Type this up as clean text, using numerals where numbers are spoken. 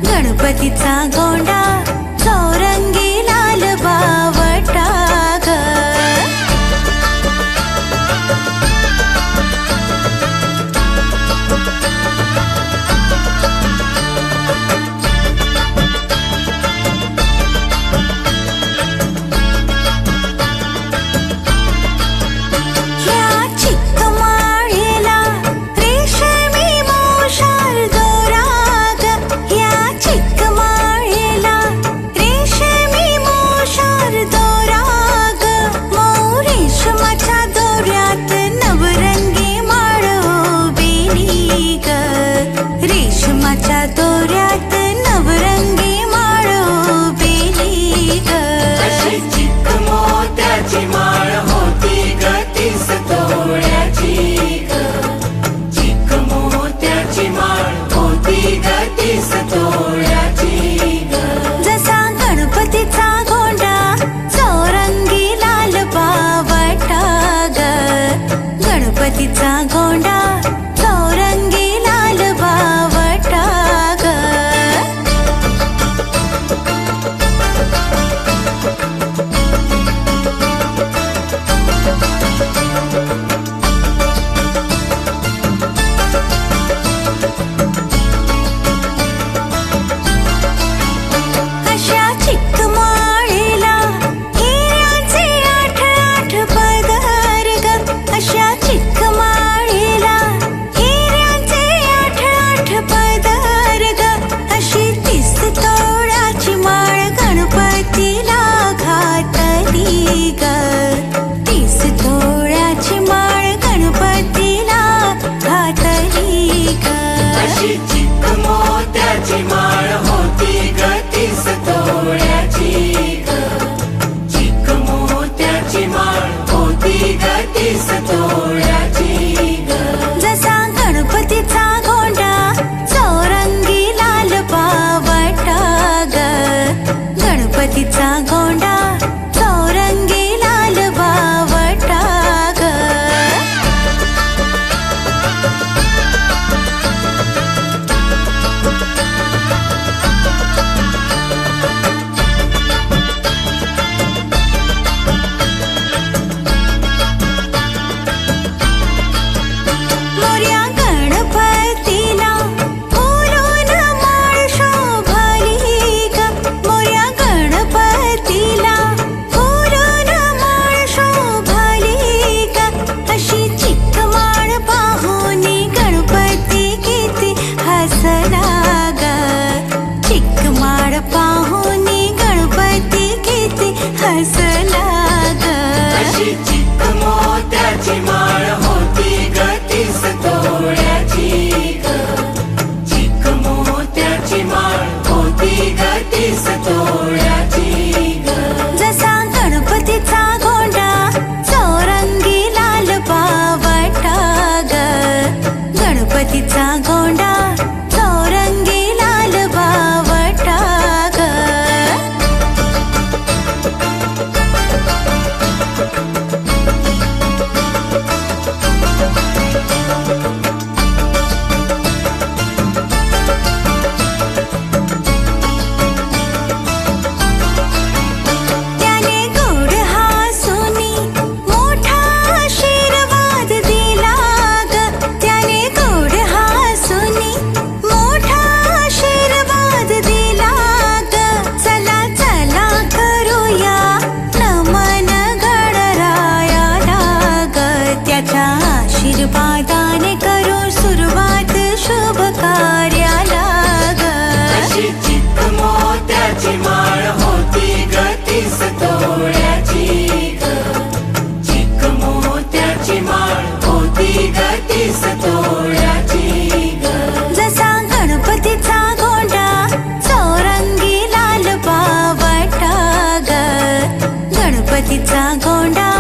गणपतीचा गोंडा चौरंगी लाल बावटा ग। या चिक्कमाळीला रेशमी मोशार दोरा ग। या चिक्कमाळीला रेशमी मोशार दोरा ग। मऊ रेशमाच्या दोऱ्यात नवरंगी माळ उभेली ग। रेशमाच्या दोऱ्यात नवरंगी माळ उभेली ग। अशी चिक्क मोत्याची माळ होती ग 30 तोळ्याची ग। चिक्क मोत्याची माळ होती ग 30 तोळ्याची ग। जसा गणपतीचा गोंडा चौरंगी लाल बावटा ग। गणपतीचा गोंडा चौरंगी लाल बावटा ग। अशा चिक्कमाळीला हिऱ्याचे 8 पदर ग। अशा चिक्कमाळीला हिऱ्याचे 8 पदर ग। अशी 30 तोळ्याची माळ गणपतीला घातली ग। 30 तोळ्याची माळ गणपतीला घातली ग। अशी चिक्क मोत्याची माळ होती ग 30 तोळ्याची ग। चिक्क मोत्याची माळ होती ग 30 तोळ्याची ग। जसा गणपतीचा गोंडा चौरंगी लाल बावटा ग। गणपतीचा गोंडा चौरंगी लाल बावटा ग। मोरया गणपतीला फुलून माळ शोभली ग। मोरया गणपतीला फुलून माळ शोभली ग। अशी चिक्क माळ पाहून गणपती किती हसला ग। चिक्क माळ पाहून गणपती किती हसला ग। अशी चिक्क मोत्याची माळ होती ग 30 तोळ्याची ग। चिक्क मोत्याची माळ होती ग 30 तोळ्याची ग। जसा गणपतीचा गोंडा चौरंगी लाल बावटा ग। गणपतीचा गोंडा चौरंगी लाल बावटा ग। गणपतीचा गोंडा